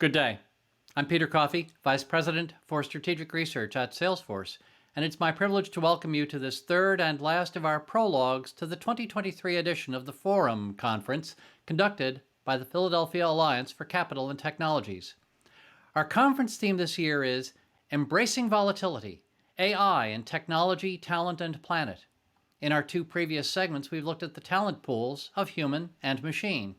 Good day. I'm Peter Coffey, Vice President for Strategic Research at Salesforce, and it's my privilege to welcome you to this third and last of our prologues to the 2023 edition of the Phorum conference conducted by the Philadelphia Alliance for Capital and Technologies. Our conference theme this year is Embracing Volatility, AI and Technology, Talent, and Planet. In our two previous segments, we've looked at the talent pools of human and machine.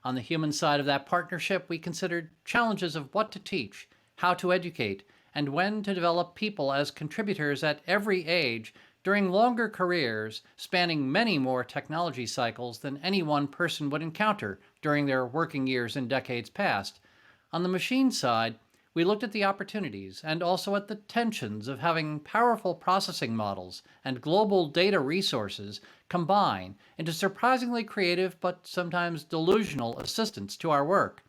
On the human side of that partnership, we considered challenges of what to teach, how to educate, and when to develop people as contributors at every age during longer careers spanning many more technology cycles than any one person would encounter during their working years in decades past. On the machine side, we looked at the opportunities and also at the tensions of having powerful processing models and global data resources combine into surprisingly creative but sometimes delusional assistance to our work.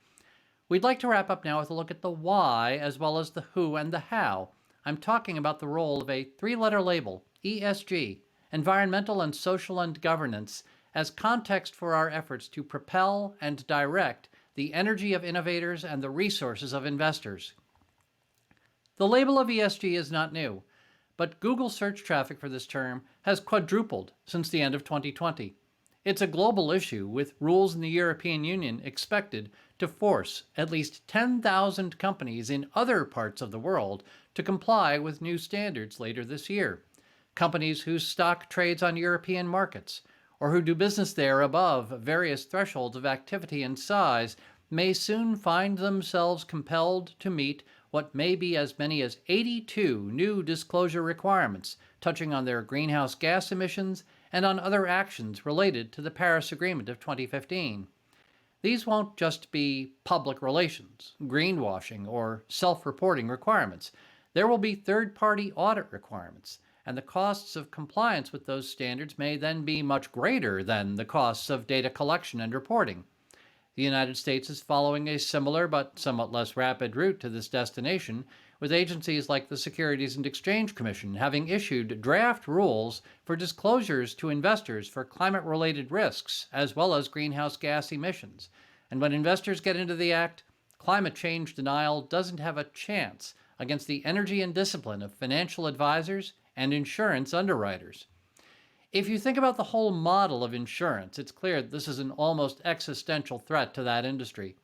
We'd like to wrap up now with a look at the why as well as the who and the how. I'm talking about the role of a three-letter label, ESG, Environmental and Social and Governance, as context for our efforts to propel and direct the energy of innovators and the resources of investors. The label of ESG is not new, but Google search traffic for this term has quadrupled since the end of 2020. It's a global issue, with rules in the European Union expected to force at least 10,000 companies in other parts of the world to comply with new standards later this year. Companies whose stock trades on European markets, or who do business there above various thresholds of activity and size, may soon find themselves compelled to meet what may be as many as 82 new disclosure requirements touching on their greenhouse gas emissions and on other actions related to the Paris Agreement of 2015. These won't just be public relations, greenwashing, or self-reporting requirements. There will be third-party audit requirements, and the costs of compliance with those standards may then be much greater than the costs of data collection and reporting. The United States is following a similar but somewhat less rapid route to this destination, with agencies like the Securities and Exchange Commission having issued draft rules for disclosures to investors for climate-related risks as well as greenhouse gas emissions. And when investors get into the act, climate change denial doesn't have a chance against the energy and discipline of financial advisors and insurance underwriters. If you think about the whole model of insurance, it's clear that this is an almost existential threat to that industry.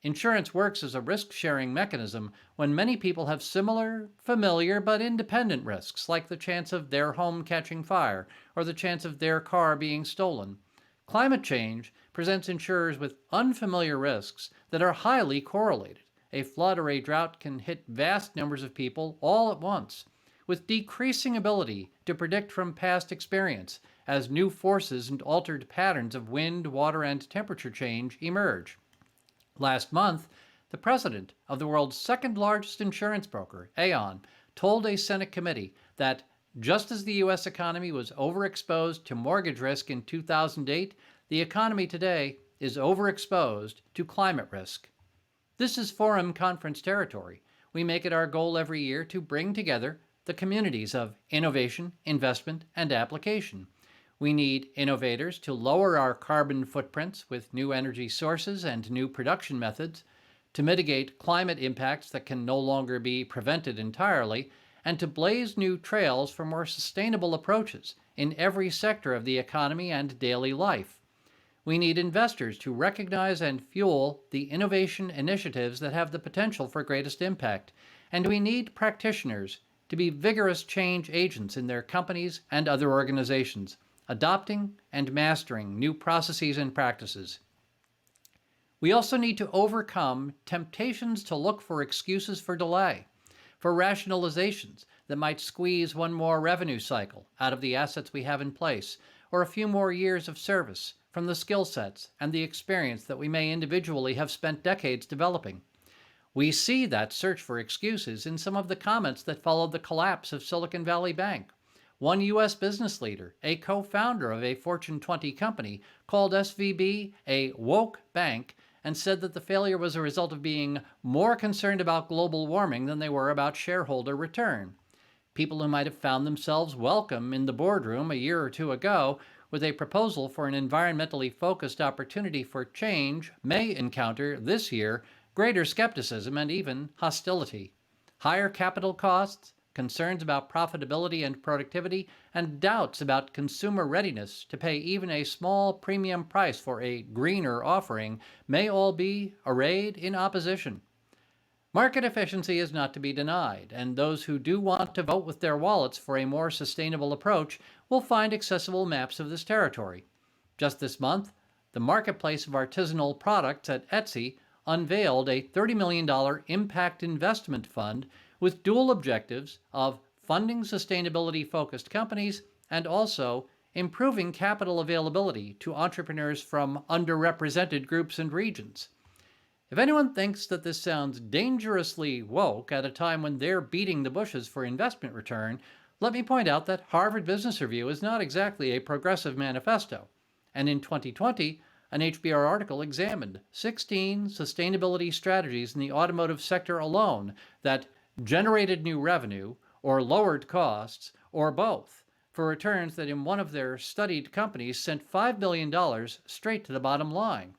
Insurance works as a risk-sharing mechanism when many people have similar, familiar, but independent risks, like the chance of their home catching fire or the chance of their car being stolen. Climate change presents insurers with unfamiliar risks that are highly correlated. A flood or a drought can hit vast numbers of people all at once, with decreasing ability to predict from past experience as new forces and altered patterns of wind, water, and temperature change emerge. Last month, the president of the world's second largest insurance broker, Aon, told a Senate committee that just as the U.S. economy was overexposed to mortgage risk in 2008, the economy today is overexposed to climate risk. This is Forum Conference territory. We make it our goal every year to bring together the communities of innovation, investment, and application. We need innovators to lower our carbon footprints with new energy sources and new production methods, to mitigate climate impacts that can no longer be prevented entirely, and to blaze new trails for more sustainable approaches in every sector of the economy and daily life. We need investors to recognize and fuel the innovation initiatives that have the potential for greatest impact, and we need practitioners to be vigorous change agents in their companies and other organizations, adopting and mastering new processes and practices. We also need to overcome temptations to look for excuses for delay, for rationalizations that might squeeze one more revenue cycle out of the assets we have in place, or a few more years of service from the skill sets and the experience that we may individually have spent decades developing. We see that search for excuses in some of the comments that followed the collapse of Silicon Valley Bank. One U.S. business leader, a co-founder of a Fortune 20 company, called SVB a woke bank and said that the failure was a result of being more concerned about global warming than they were about shareholder return. People who might have found themselves welcome in the boardroom a year or two ago with a proposal for an environmentally focused opportunity for change may encounter this year greater skepticism and even hostility. Higher capital costs, concerns about profitability and productivity, and doubts about consumer readiness to pay even a small premium price for a greener offering may all be arrayed in opposition. Market efficiency is not to be denied, and those who do want to vote with their wallets for a more sustainable approach will find accessible maps of this territory. Just this month, the marketplace of artisanal products at Etsy unveiled a $30 million impact investment fund with dual objectives of funding sustainability-focused companies and also improving capital availability to entrepreneurs from underrepresented groups and regions. If anyone thinks that this sounds dangerously woke at a time when they're beating the bushes for investment return, let me point out that Harvard Business Review is not exactly a progressive manifesto. And in 2020, an HBR article examined 16 sustainability strategies in the automotive sector alone that generated new revenue or lowered costs or both for returns that in one of their studied companies sent $5 billion straight to the bottom line.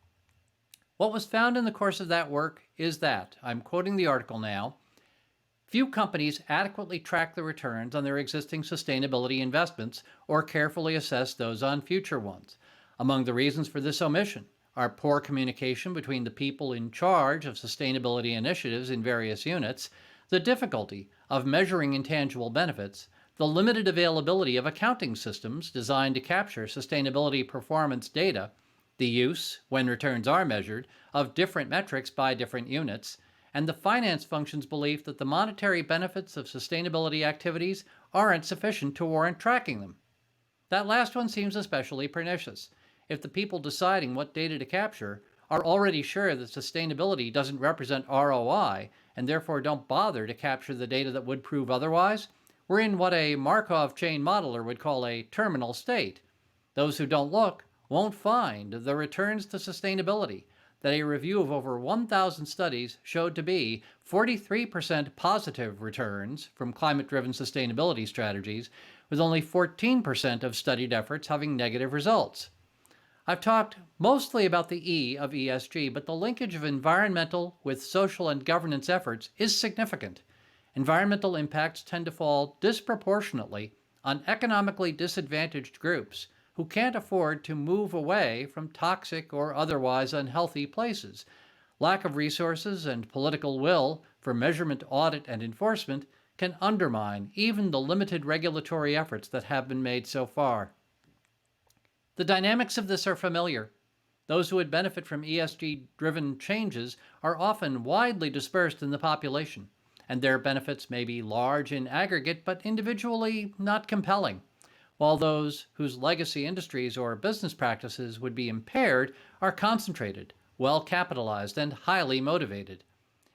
What was found in the course of that work is that, I'm quoting the article now, few companies adequately track the returns on their existing sustainability investments or carefully assess those on future ones. Among the reasons for this omission are poor communication between the people in charge of sustainability initiatives in various units, the difficulty of measuring intangible benefits, the limited availability of accounting systems designed to capture sustainability performance data, the use, when returns are measured, of different metrics by different units, and the finance function's belief that the monetary benefits of sustainability activities aren't sufficient to warrant tracking them. That last one seems especially pernicious. If the people deciding what data to capture are already sure that sustainability doesn't represent ROI and therefore don't bother to capture the data that would prove otherwise, we're in what a Markov chain modeler would call a terminal state. Those who don't look won't find the returns to sustainability that a review of over 1,000 studies showed to be 43% positive returns from climate-driven sustainability strategies, with only 14% of studied efforts having negative results. I've talked mostly about the E of ESG, but the linkage of environmental with social and governance efforts is significant. Environmental impacts tend to fall disproportionately on economically disadvantaged groups who can't afford to move away from toxic or otherwise unhealthy places. Lack of resources and political will for measurement, audit, and enforcement can undermine even the limited regulatory efforts that have been made so far. The dynamics of this are familiar. Those who would benefit from ESG-driven changes are often widely dispersed in the population, and their benefits may be large in aggregate but individually not compelling, while those whose legacy industries or business practices would be impaired are concentrated, well-capitalized, and highly motivated.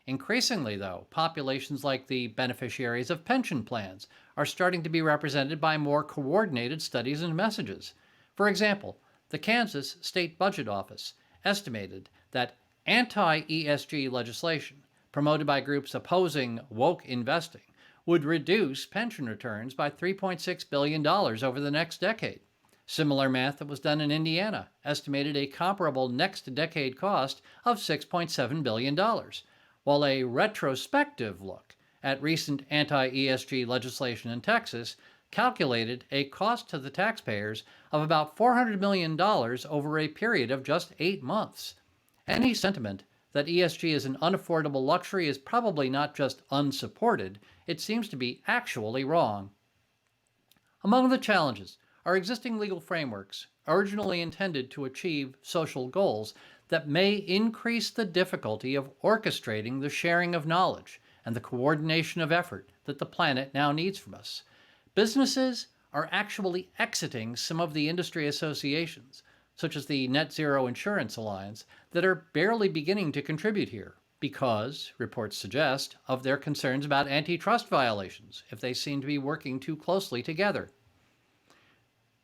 Increasingly, though, populations like the beneficiaries of pension plans are starting to be represented by more coordinated studies and messages. For example, the Kansas State Budget Office estimated that anti-ESG legislation promoted by groups opposing woke investing would reduce pension returns by $3.6 billion over the next decade. Similar math that was done in Indiana estimated a comparable next decade cost of $6.7 billion, while a retrospective look at recent anti-ESG legislation in Texas calculated a cost to the taxpayers of about $400 million over a period of just 8 months. Any sentiment that ESG is an unaffordable luxury is probably not just unsupported, it seems to be actually wrong. Among the challenges are existing legal frameworks originally intended to achieve social goals that may increase the difficulty of orchestrating the sharing of knowledge and the coordination of effort that the planet now needs from us. Businesses are actually exiting some of the industry associations, such as the Net Zero Insurance Alliance, that are barely beginning to contribute here because, reports suggest, of their concerns about antitrust violations if they seem to be working too closely together.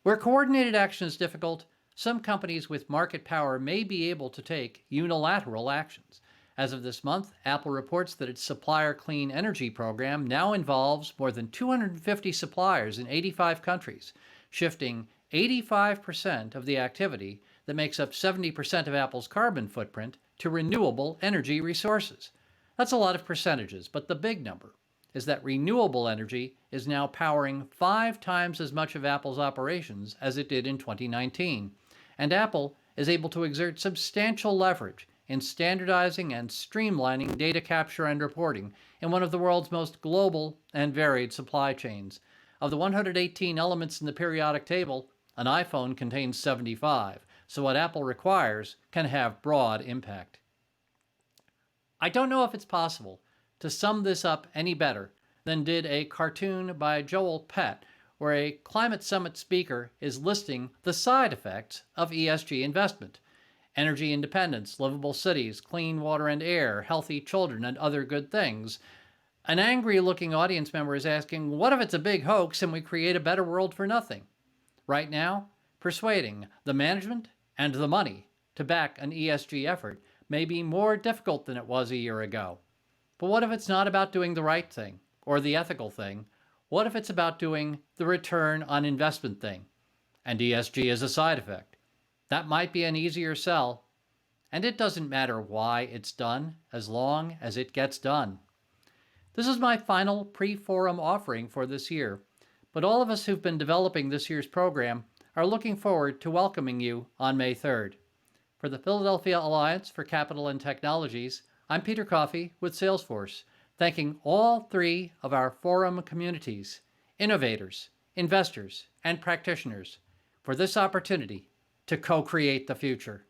Where coordinated action is difficult, some companies with market power may be able to take unilateral actions. As of this month, Apple reports that its supplier clean energy program now involves more than 250 suppliers in 85 countries, shifting 85% of the activity that that makes up 70% of Apple's carbon footprint to renewable energy resources. That's a lot of percentages, but the big number is that renewable energy is now powering 5 times as much of Apple's operations as it did in 2019. And Apple is able to exert substantial leverage in standardizing and streamlining data capture and reporting in one of the world's most global and varied supply chains. Of the 118 elements in the periodic table, an iPhone contains 75, so what Apple requires can have broad impact. I don't know if it's possible to sum this up any better than did a cartoon by Joel Pett, where a climate summit speaker is listing the side effects of ESG investment: energy independence, livable cities, clean water and air, healthy children, and other good things. An angry-looking audience member is asking, what if it's a big hoax and we create a better world for nothing? Right now, persuading the management and the money to back an ESG effort may be more difficult than it was a year ago. But what if it's not about doing the right thing or the ethical thing? What if it's about doing the return on investment thing? And ESG is a side effect. That might be an easier sell. And it doesn't matter why it's done, as long as it gets done. This is my final pre-forum offering for this year, but all of us who've been developing this year's program are looking forward to welcoming you on May 3rd. For the Philadelphia Alliance for Capital and Technologies, I'm Peter Coffey with Salesforce, thanking all 3 of our Forum communities, innovators, investors, and practitioners for this opportunity to co-create the future.